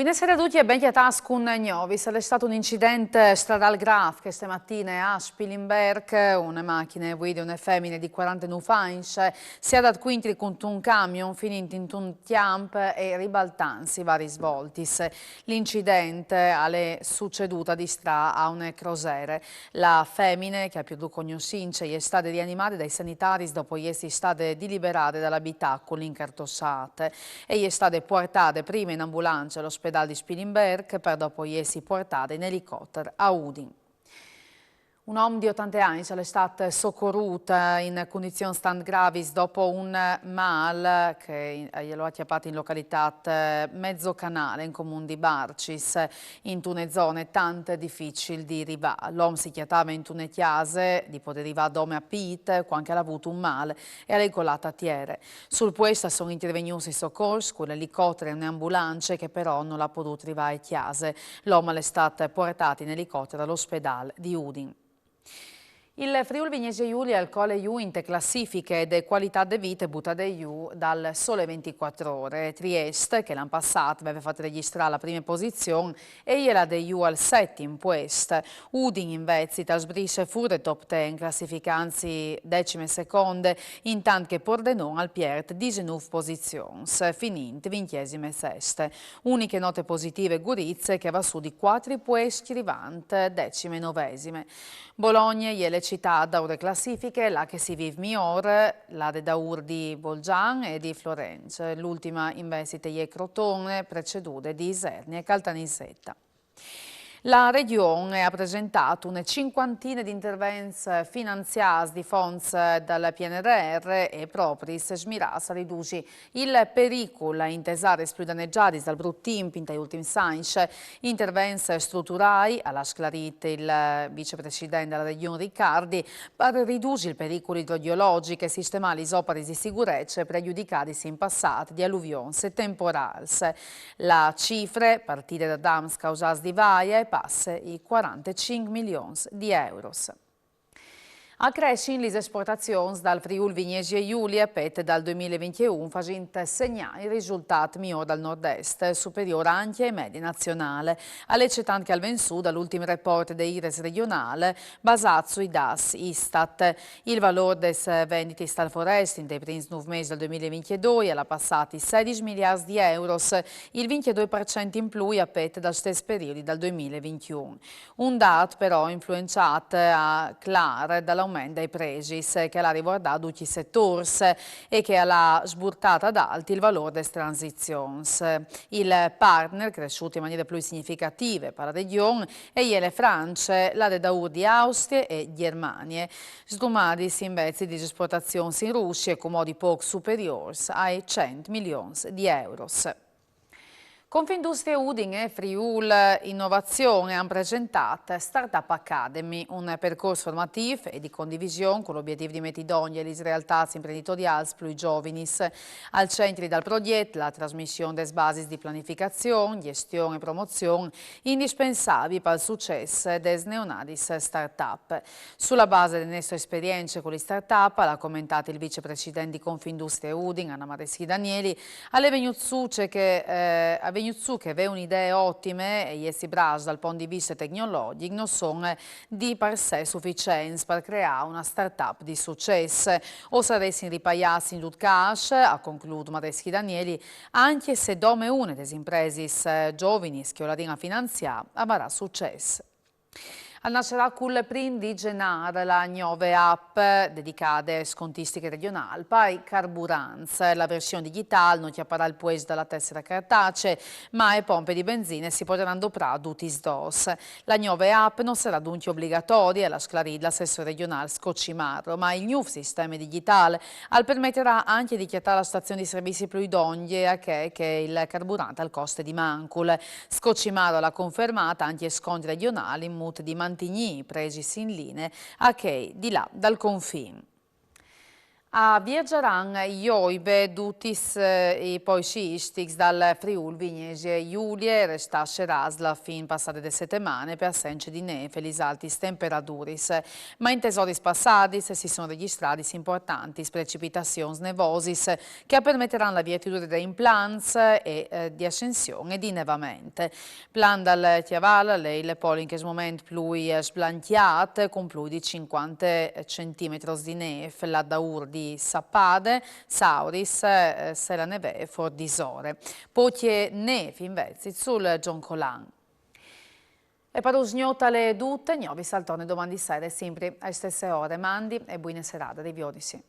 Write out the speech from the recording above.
Buonasera a tutti e ben ciascun Novis. È stato un incidente stradale grave che stamattina a Spilimberg, una macchina guida una femmina di 49 anni si è dato quintri contro un camion finito in un tiamp e ribaltansi vari svolti. L'incidente è succeduto di strada a un crociere. La femmina, che ha più due cognoscenze, è stata rianimata dai sanitari dopo essere state deliberate dall'abitacolo incartossate e è stata portata prima in ambulanza all'ospedale di Spilimberg per dopo essere portata in elicottero a Udin. Un uomo di 80 anni è stato soccorso in condizioni stand gravis dopo un mal che glielo ha acchiappato in località Mezzocanale, in comune di Barcis, in una zona tanto difficili di arrivare. L'uomo si chiamava in una chiesa di poter arrivare dove a Pit, quando ha avuto un mal e ha regolato a tiere. Sul posto sono intervenuti i soccorsi con l'elicottero e un'ambulanza che però non l'ha potuto arrivare a chiesa. L'uomo è stato portato in elicottero all'ospedale di Udin. Il Friuli Venezia Giulia al Colle Ju in te classifiche de qualità de vita butta de Ju dal Sole 24 Ore. Trieste, che l'anno passato aveva fatto registrare la prima posizione, e era de Ju al settimo posto. Udin invece sbrisce fuori top 10, classificansi decime seconde, intanto che Pordenone al Piert 19 posizioni, finite 26. Uniche note positive Gurizze che va su di 4 posti arrivante decime novesime. Bologna e le città daure classifiche, la che si vive migliore, la de Daur di Bolgian e di Florenza. L'ultima invece è Crotone, preceduta di Isernia e Caltanissetta. La Regione ha presentato una cinquantina di interventi finanziati di fondi dal PNRR e proprio si smirassa a ridurre il pericolo in tesare più danneggiati dal brutto tempo in ultimi anni. Interventi strutturali, alla sclarita il vicepresidente della Regione Riccardi, per ridurre il pericolo idrogeologico e sistemare le opere di sicurezza pregiudicate in passato di alluvioni temporali. La cifra, partita da dams causati di vaie, passa i 45 milioni di euro. A crescere le esportazioni dal Friuli Venezia Giulia pet dal 2021 facendo segnare il risultato migliore dal nord-est, superiore anche ai medi nazionali. Alle città che al Vensù dall'ultimo report dell'IRES regionale basato sui DAS Istat. Il valore delle vendite stalforesti dei primi 9 mesi del 2022 è passato 16 miliardi di euro, il 22% in più a pet dal stesso periodo dal 2021. Un dato però influenzato a Clar dall'aumento dei prezzi che ha riguardato tutti i settori e che ha sburtato ad alti il valore delle transizioni. Il partner cresciuto in maniera più significativa per la regione e le Francia, la Daur di Austria e Germania. Sdrumadis invece di esportazioni in Russia con modi poco superiori ai 100 milioni di euro. Confindustria Udin e Friul Innovazione hanno presentato Startup Academy, un percorso formativo e di condivisione con l'obiettivo di mettere idonee le realtà imprenditoriali più giovani. Al centro del progetto la trasmissione delle basi di pianificazione, gestione e promozione indispensabili per il successo delle neonadis startup. Sulla base delle nostre esperienze con le startup, l'ha commentato il vicepresidente di Confindustria Udin, Anna Mareschi Danieli, alle venuzuce che aveva un'idea ottime e si brasa dal punto di vista tecnologico non sono di per sé sufficienti per creare una start-up di successo. O saresti ripaiarsi in cash, ha concluso Mareschi Danieli, anche se dome una delle imprese giovani che la finanziare avrà successo. Al nascerà col prim di gennaio la nuova app dedicata a scontistiche regionali per carburanza. La versione digitale non ti apparà il puesto dalla tessera cartacea, ma le pompe di benzina si potranno comprare tutti i dos. La nuova app non sarà dunque obbligatoria, la sclarì l'assessore regionale Scoccimarro, ma il nuovo sistema digitale permetterà anche di chiamare la stazione di servizi più idonee che il carburante al costo di mancul. Scoccimarro l'ha confermata anche a sconti regionali in mut di Mantigny presi in linea a che di là dal confine. A viaggeranno Ioibe, Dutis e poi sciistics dal Friuli Vignesi Giulie, restasce rasla fin passate de settimane per assenza di neve e alti temperaturis. Ma in tesori passati si sono registrati importanti precipitazioni nevosis che permetteranno la viatura dei implants e di ascensione e di nevamente. Plan dal Chiaval, le poli in questo momento più sblanchiate con più di 50 cm di neve, la daur di Sappade, Sauris, Sela Neve, Fordisore. Poche nevi invece sul Gioncolan. E per usgnota le dute, vi saltone domani sera sempre alle stesse ore. Mandi e buone serate, di Viodisi.